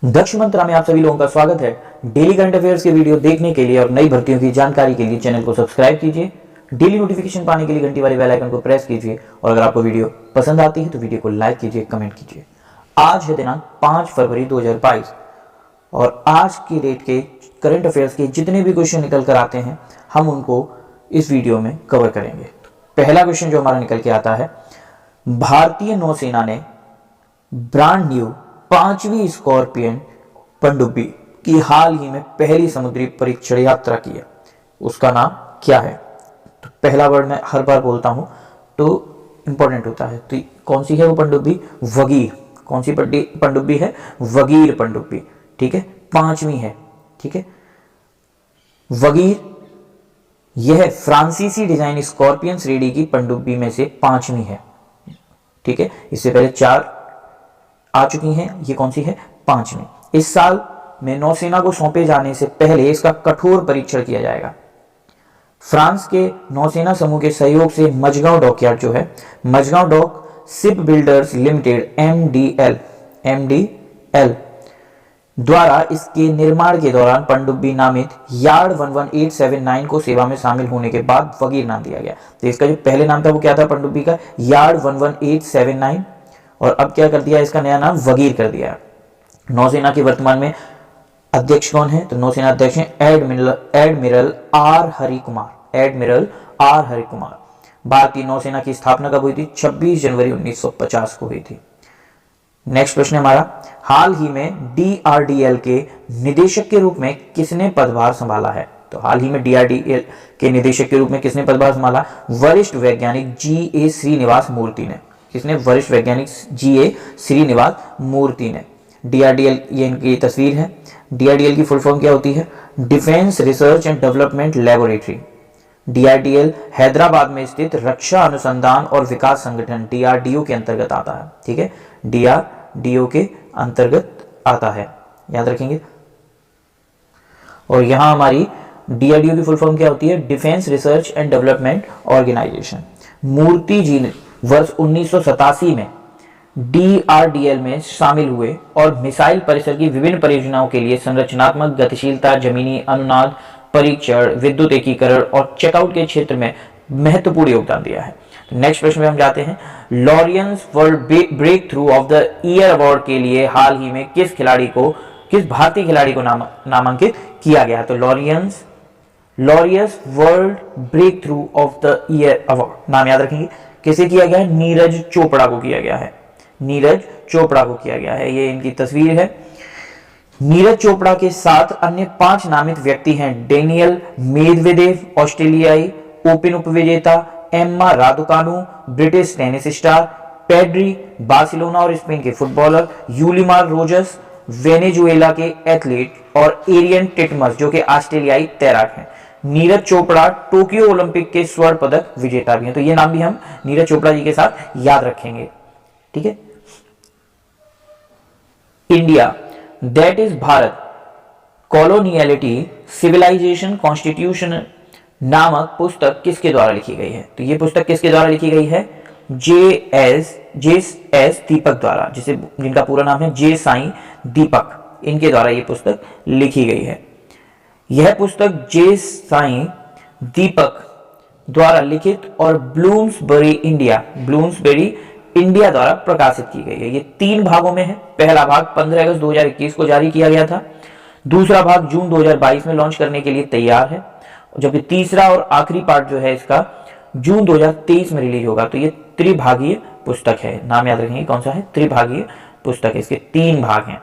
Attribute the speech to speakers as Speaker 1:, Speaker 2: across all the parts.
Speaker 1: दक्ष मंत्रा में आप सभी लोगों का स्वागत है। डेली करंट अफेयर्स के वीडियो देखने के लिए और नई भर्तियों की जानकारी के लिए चैनल को सब्सक्राइब कीजिए। डेली नोटिफिकेशन पाने के लिए घंटी वाले बेल आइकन को प्रेस कीजिए और अगर आपको वीडियो पसंद आती है तो वीडियो को लाइक कीजिए, कमेंट कीजिए। आज है दिनांक 5 फरवरी 2022 और आज की डेट के करंट अफेयर्स के जितने भी क्वेश्चन निकल कर आते हैं हम उनको इस वीडियो में कवर करेंगे। पहला क्वेश्चन जो हमारा निकल के आता है, भारतीय नौसेना ने ब्रांड न्यू 5वीं स्कॉर्पियन पनडुब्बी की हाल ही में पहली समुद्री परीक्षण यात्रा की है, उसका नाम क्या है? तो पहला वर्ड मैं हर बार बोलता हूं तो इंपॉर्टेंट होता है। तो कौन सी है वो पनडुब्बी? वगीर। कौन सी पनडुब्बी है? वगीर पनडुब्बी। ठीक है, 5वीं है। ठीक है, वगीर यह फ्रांसीसी डिजाइन स्कॉर्पियन श्रेणी की पनडुब्बी में से 5वीं है। ठीक है, इससे पहले 4 आ चुकी हैं, ये कौन सी है? 5वीं। इस साल में नौसेना को सौंपे जाने से पहले इसका कठोर परीक्षण किया जाएगा। फ्रांस के नौसेना समूह के सहयोग से मझगांव डॉकयार्ड जो है, Mazagon dock ship builders limited MDL द्वारा इसके निर्माण के दौरान पनडुब्बी नामित यार्ड 11879 को सेवा में शामिल होने के बाद वगीर नाम दिया गया। तो इसका जो पहले नाम था वो क्या था पनडुब्बी का? यार्ड 11879 और अब क्या कर दिया? इसका नया नाम वगीर कर दिया। नौसेना के वर्तमान में अध्यक्ष कौन है? तो नौसेना अध्यक्ष हैं एडमिरल आर हरि कुमार। भारतीय नौसेना की स्थापना कब हुई थी? 26 जनवरी 1950 को हुई थी। नेक्स्ट प्रश्न हमारा, हाल ही में डीआरडीएल के निदेशक के रूप में किसने पदभार संभाला है? तो हाल ही में डीआरडीएल के निदेशक के रूप में किसने पदभार संभाला? वरिष्ठ वैज्ञानिक जीए श्रीनिवास मूर्ति ने। किसने? वरिष्ठ वैज्ञानिक जीए श्रीनिवास मूर्ति ने। डीआरडीएल, ये इनकी तस्वीर है। डीआरडीएल की फुल फॉर्म क्या होती है? Defence research and development laboratory. DRDL Hyderabad में स्थित रक्षा अनुसंधान और विकास संगठन डीआरडीओ के अंतर्गत आता है। ठीक है, डीआरडीओ के अंतर्गत आता है, याद रखेंगे। और यहां हमारी डीआरडीओ की फुल फॉर्म क्या होती है? Defence research and development organisation. Murthy ji ने वर्ष 1987 में डीआरडीएल में शामिल हुए और मिसाइल परिसर की विभिन्न परियोजनाओं के लिए संरचनात्मक गतिशीलता, जमीनी अनुनाद परीक्षण, विद्युत एकीकरण और चेकआउट के क्षेत्र में महत्वपूर्ण योगदान दिया है। तो नेक्स्ट प्रश्न में हम जाते हैं, Laureus world breakthrough of the year award के लिए हाल ही में किस भारतीय खिलाड़ी को नामांकित किया गया? तो Laureus world breakthrough of the year award, नाम याद रखेंगे। किसे किया गया है? नीरज चोपड़ा को किया गया है। नीरज चोपड़ा को किया गया है, ये इनकी तस्वीर है। नीरज चोपड़ा के साथ अन्य 5 नामित व्यक्ति हैं। डेनियल मेदवेदेव ऑस्ट्रेलियाई ओपन उपविजेता, Emma Raducanu British tennis star, Pedri Barcelona और स्पेन के फुटबॉलर, यूलिमार रोजर्स वेनेजुएला के एथलीट और एरियन टिटमस जो कि ऑस्ट्रेलियाई तैराक हैं। नीरज चोपड़ा टोक्यो ओलंपिक के स्वर्ण पदक विजेता भी हैं। तो ये नाम भी हम नीरज चोपड़ा जी के साथ याद रखेंगे। ठीक है, India that is Bharat coloniality civilisation constitution नामक पुस्तक किसके द्वारा लिखी गई है? तो ये पुस्तक किसके द्वारा लिखी गई है? जे.एस. दीपक द्वारा, जिनका पूरा नाम है जे साई दीपक, इनके द्वारा ये पुस्तक लिखी गई है। यह पुस्तक जे साई दीपक द्वारा लिखित और ब्लूम्सबरी इंडिया द्वारा प्रकाशित की गई है। ये 3 भागों में है। पहला भाग 15 अगस्त 2021 को जारी किया गया था। दूसरा भाग जून 2022 में लॉन्च करने के लिए तैयार है, जबकि तीसरा और आखिरी पार्ट जो है इसका जून 2023 में रिलीज होगा। तो ये त्रिभागीय पुस्तक है, नाम याद रखेंगे कौन सा है? त्रिभागीय पुस्तक है, इसके 3 भाग हैं।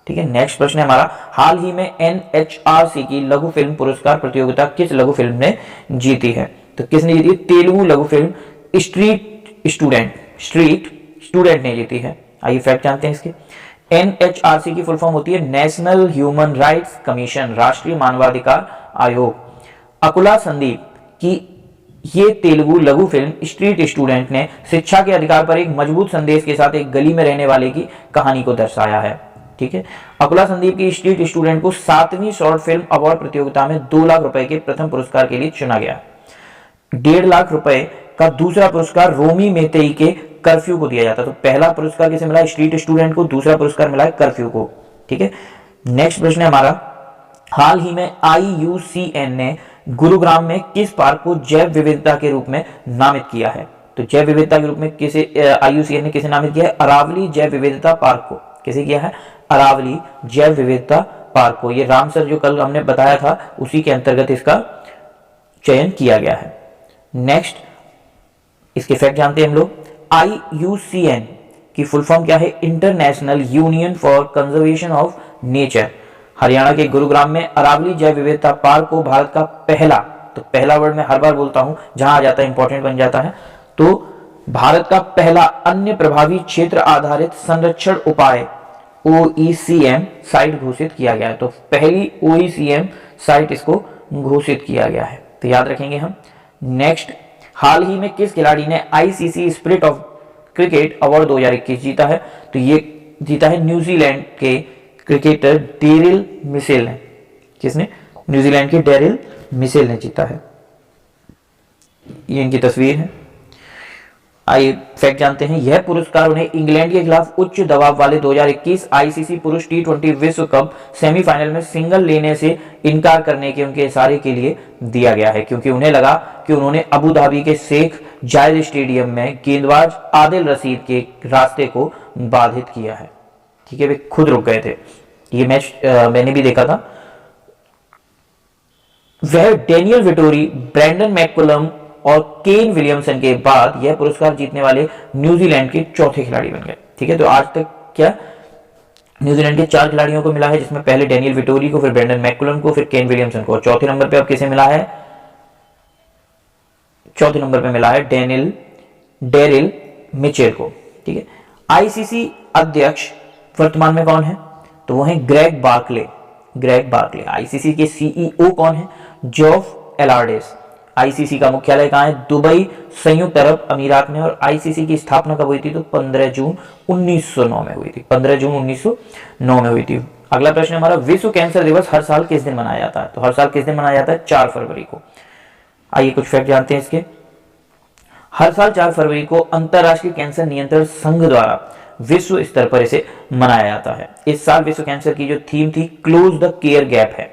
Speaker 1: ठीक है, नेक्स्ट प्रश्न है हमारा, हाल ही में एनएचआरसी की लघु फिल्म पुरस्कार प्रतियोगिता किस लघु फिल्म ने जीती है? तो किसने जीती? तेलुगु लघु फिल्म स्ट्रीट स्टूडेंट ने जीती है। आइए फैक्ट जानते हैं इसके। एनएचआरसी की फुल फॉर्म होती है नेशनल ह्यूमन राइट्स कमीशन, राष्ट्रीय मानवाधिकार आयोग। अकुला संदीप की ये तेलुगु लघु फिल्म स्ट्रीट स्टूडेंट ने शिक्षा के अधिकार पर एक मजबूत संदेश के साथ एक गली में रहने वाले की कहानी को दर्शाया है। ठीक है, अकुला संदीप की स्ट्रीट स्टूडेंट को 7वीं शॉर्ट फिल्म अवार्ड प्रतियोगिता में 2 लाख रुपए के प्रथम पुरस्कार के लिए चुना गया। 1.5 लाख रुपए का दूसरा पुरस्कार रोमी मेतेई के कर्फ्यू को दिया जाता है। तो पहला पुरस्कार किसे मिला? स्ट्रीट स्टूडेंट को, दूसरा पुरस्कार मिला है कर्फ्यू को। ठीक है। नेक्स्ट प्रश्न है हमारा, हाल ही में IUCN ने गुरुग्राम में किस पार्क को जैव विविधता के रूप में नामित किया है? तो जैव विविधता के रूप में किसे IUCN ने किसे नामित किया है? अरावली जैव विविधता पार्क को। किसे किया है? अरावली जैव विविधता पार्क को। ये रामसर जो कल हमने बताया था उसी के अंतर्गत इसका चयन किया गया है। नेक्स्ट इसके फैक्ट जानते हैं हम लोग। IUCN की फुल फॉर्म क्या है? International union for conservation of nature. Haryana के गुरुग्राम में अरावली जैव विविधता पार्क को भारत का पहला, तो पहला वर्ड मैं हर बार बोलता हूं, जहां आ जाता है इंपॉर्टेंट बन जाता है, तो भारत का पहला अन्य प्रभावी क्षेत्र आधारित संरक्षण उपाय OECM साइट घोषित किया गया है। तो पहली OECM साइट इसको घोषित किया गया है, तो याद रखेंगे हम। नेक्स्ट, हाल ही में किस खिलाड़ी ने ICC spirit of cricket award 2021 जीता है? तो ये जीता है न्यूजीलैंड के क्रिकेटर डेरिल मिशेल ने। किसने? न्यूजीलैंड के डेरिल मिशेल ने जीता है। ये इनकी तस्वीर है। आइए फैक्ट जानते हैं। यह पुरस्कार उन्हें इंग्लैंड के खिलाफ उच्च दबाव वाले 2021 ICC पुरुष T20 विश्व कप सेमीफाइनल में सिंगल लेने से इनकार करने के उनके इशारे के लिए दिया गया है, क्योंकि उन्हें लगा कि उन्होंने अबू धाबी के शेख जायद स्टेडियम में गेंदबाज आदिल रशीद के रास्ते को बाधित किया है। ठीक है, वे खुद रुक गए थे। ये मैच मैंने भी देखा था। वह डेनियल विटोरी, ब्रैंडन मैककुलम और केन विलियमसन के बाद यह पुरस्कार जीतने वाले न्यूजीलैंड के चौथे खिलाड़ी बन गए। ठीक है, तो आज तक क्या न्यूजीलैंड के 4 खिलाड़ियों को मिला है, जिसमें पहले डेनियल विटोरी को, फिर ब्रैंडन मैककुलम को, फिर केन विलियमसन को, और चौथे नंबर पे अब किसे मिला है? चौथे नंबर पे मिला है डेरिल मिचेल को। ठीक है, ICC अध्यक्ष वर्तमान में कौन है? तो वो है ग्रेग बार्कले। ICC के CEO कौन है? जॉफ एलार्डेस। ICC का मुख्यालय कहां है? दुबई, संयुक्त अरब अमीरात में। और ICC की स्थापना कब हुई थी? तो 15 जून 1909 में हुई थी। 15 जून 1909 में हुई थी। अगला प्रश्न हमारा, विश्व कैंसर दिवस हर साल किस दिन मनाया जाता है? तो हर साल किस दिन मनाया जाता है? 4 फरवरी को। आइए कुछ फैक्ट जानते हैं इसके। हर साल 4 फरवरी को अंतरराष्ट्रीय कैंसर नियंत्रण संघ द्वारा विश्व स्तर पर इसे मनाया जाता है। इस साल विश्व कैंसर की जो थीम थी, क्लोज द केयर गैप है।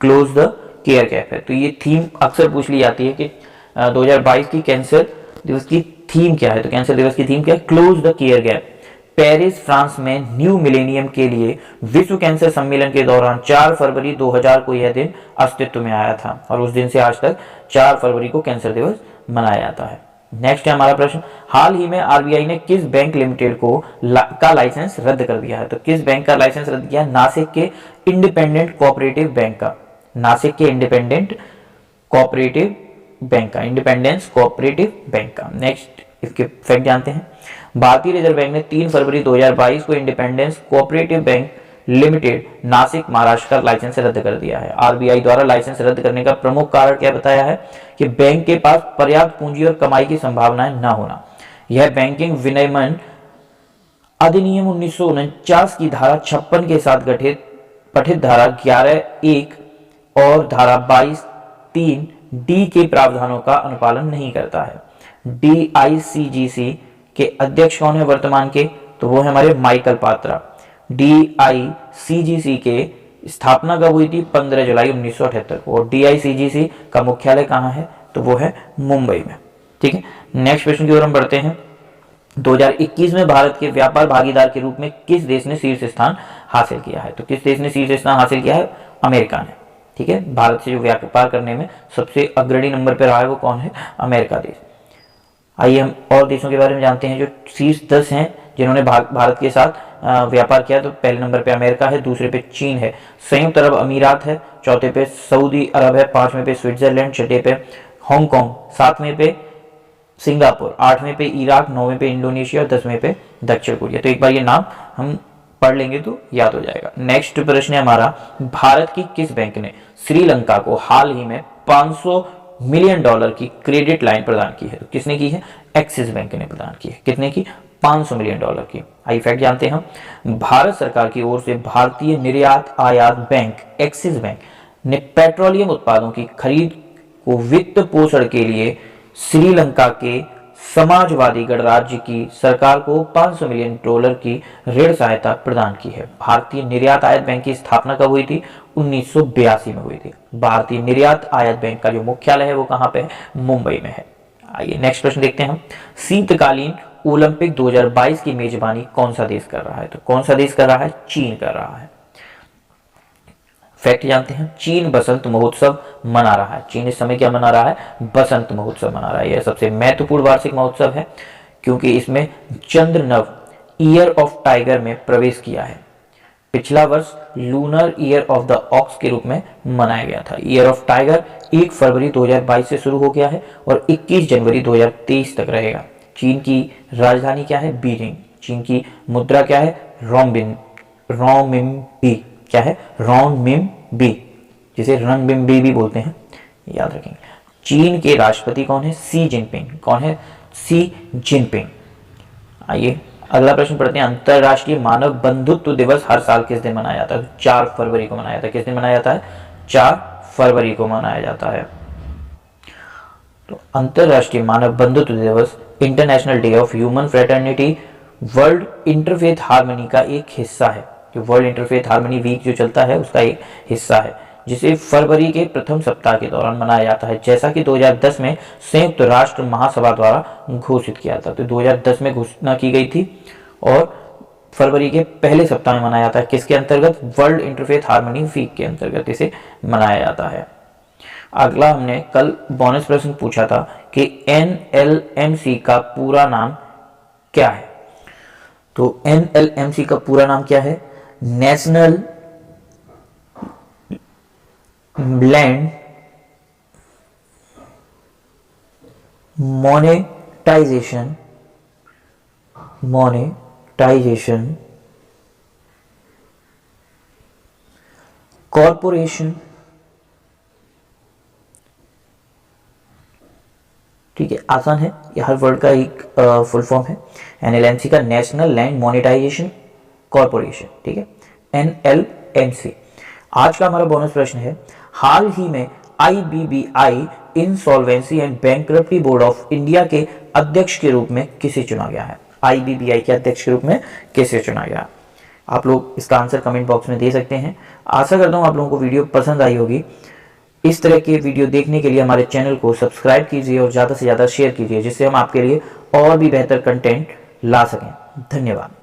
Speaker 1: क्लोज द केयर गैप है। तो ये थीम अक्सर पूछ ली जाती है कि 2022 की कैंसर दिवस की थीम क्या है? तो कैंसर दिवस की थीम क्या है? Close the care gap. Paris, France में न्यू मिलेनियम के लिए विश्व कैंसर सम्मेलन के दौरान 4 फरवरी 2000 को यह दिन अस्तित्व में आया था, और उस दिन से आज तक 4 फरवरी को कैंसर दिवस मनाया जाता है। नेक्स्ट है हमारा प्रश्न, हाल ही में RBI ने किस बैंक लिमिटेड का लाइसेंस रद्द कर दिया है? तो किस बैंक का लाइसेंस रद्द किया? नासिक के इंडिपेंडेंट कोऑपरेटिव बैंक का। नासिक के इंडिपेंडेंस कोऑपरेटिव बैंक का। नेक्स्ट इसके फैक्ट जानते हैं। भारतीय रिजर्व बैंक ने 3 फरवरी 2022 को independence cooperative bank limited Nashik Maharashtra का लाइसेंस रद्द कर दिया है। RBI द्वारा लाइसेंस रद्द करने का प्रमुख कारण क्या बताया है? कि बैंक के पास पर्याप्त पूंजी और कमाई की संभावनाएं न होना। यह बैंकिंग विनियमन अधिनियम 1949 की धारा 56 के साथ पठित धारा 11(1) और धारा 22(3)D के प्रावधानों का अनुपालन नहीं करता है। DICGC के अध्यक्ष कौन है वर्तमान के? तो वो है हमारे माइकल पात्रा। DICGC के स्थापना कब हुई थी? 15 जुलाई 1978 को। और DICGC का मुख्यालय कहाँ है? तो वो है मुंबई में। ठीक है, नेक्स्ट प्रश्न की ओर हम बढ़ते हैं। 2021 में भारत के व्यापार भागीदार के रूप में किस देश ने शीर्ष स्थान हासिल किया है? तो किस देश ने शीर्ष स्थान हासिल किया है? अमेरिका ने। ठीक है, भारत से जो व्यापार करने में सबसे अग्रणी नंबर पर रहा है वो कौन है? अमेरिका देश। आइए हम और देशों के बारे में जानते हैं जो शीर्ष 10 हैं जिन्होंने भारत के साथ व्यापार किया। तो पहले नंबर पे अमेरिका है, दूसरे पे चीन है, संयुक्त अरब अमीरात है, चौथे पे सऊदी अरब है, 5वें पे स्विट्जरलैंड, 6ठे पे हांगकांग, 7वें पे सिंगापुर, 8वें पे इराक, 9वें पे इंडोनेशिया और 10वें पे दक्षिण कोरिया। तो एक बार ये नाम हम पढ़ लेंगे तो याद हो जाएगा। नेक्स्ट प्रश्न है हमारा, भारत की किस बैंक ने श्रीलंका को हाल ही में $500 मिलियन की क्रेडिट लाइन प्रदान की है? तो किसने की है? एक्सिस बैंक ने प्रदान की है। कितने की? $500 मिलियन की। आई फैक्ट जानते हैं हम। भारत सरकार की ओर से भारतीय निर्यात आयात बैंक एक्सिस बैंक ने पेट्रोलियम उत्पादों की खरीद को वित्त पोषण के लिए श्रीलंका के समाजवादी गणराज्य की सरकार को 500 मिलियन डॉलर की ऋण सहायता प्रदान की है? भारतीय निर्यात आयात बैंक की स्थापना कब हुई थी? 1982 में हुई थी। भारतीय निर्यात आयात बैंक का जो मुख्यालय है वो कहाँ पे है? मुंबई में है। आइए नेक्स्ट प्रश्न देखते हैं हम। शीतकालीन ओलंपिक 2022 की मेजबानी कौन सा देश कर रहा है? तो कौन सा देश कर रहा है? चीन कर रहा है। फैक्ट जानते हैं, चीन बसंत महोत्सव मना रहा है। चीन इस समय क्या मना रहा है? बसंत महोत्सव मना रहा है। यह सबसे महत्वपूर्ण वार्षिक महोत्सव है क्योंकि इसमें चंद्र नव ईयर ऑफ टाइगर में प्रवेश किया है। पिछला वर्ष lunar year of the ox के रूप में मनाया गया था। ईयर ऑफ टाइगर 1 फरवरी 2022 से शुरू हो गया है और 21 जनवरी 2023 तक रहेगा। चीन की राजधानी क्या है? बीजिंग। चीन की मुद्रा क्या है? रोमिनबी। क्या है? रोमिनबी, जिसे रंगबिंबी भी बोलते हैं, याद रखेंगे। चीन के राष्ट्रपति कौन है? सी जिनपिंग। कौन है? सी जिनपिंग। आइए अगला प्रश्न पढ़ते हैं। अंतरराष्ट्रीय मानव बंधुत्व दिवस हर साल किस दिन मनाया जाता है? 4 फरवरी को मनाया जाता है। किस दिन मनाया जाता है? 4 फरवरी को मनाया जाता है। तो अंतरराष्ट्रीय मानव बंधुत्व दिवस, international day of human fraternity, world interfaith harmony का एक हिस्सा है। जो वर्ल्ड इंटरफेथ हार्मनी वीक जो चलता है उसका एक हिस्सा है, जिसे फरवरी के प्रथम सप्ताह के दौरान मनाया जाता है, जैसा कि 2010 में संयुक्त राष्ट्र महासभा द्वारा घोषित किया था। तो 2010 में घोषणा की गई थी और फरवरी के पहले सप्ताह में मनाया जाता है। किसके अंतर्गत? वर्ल्ड इंटरफेथ हार्मनी वीक के अंतर्गत इसे मनाया जाता है। अगला हमने कल बोनस प्रश्न पूछा था कि NLMC का पूरा नाम क्या है? तो NLMC का पूरा नाम क्या है? National land monetisation corporation. ठीक है, आसान है, यह हर वर्ड का एक फुल फॉर्म है। NLMC का नेशनल लैंड मोनेटाइजेशन कॉरपोरेशन। ठीक है, NLMC। आज का हमारा बोनस प्रश्न है, हाल ही में IBBI insolvency and bankruptcy board of India के अध्यक्ष के रूप में किसे चुना गया है? IBBI के अध्यक्ष के रूप में किसे चुना गया? आप लोग इसका आंसर कमेंट बॉक्स में दे सकते हैं। आशा करता हूं आप लोगों को वीडियो पसंद आई होगी। इस तरह के वीडियो देखने के लिए हमारे चैनल को सब्सक्राइब कीजिए और ज़्यादा से ज़्यादा शेयर कीजिए, जिससे हम आपके लिए और भी बेहतर कंटेंट ला सकें। धन्यवाद।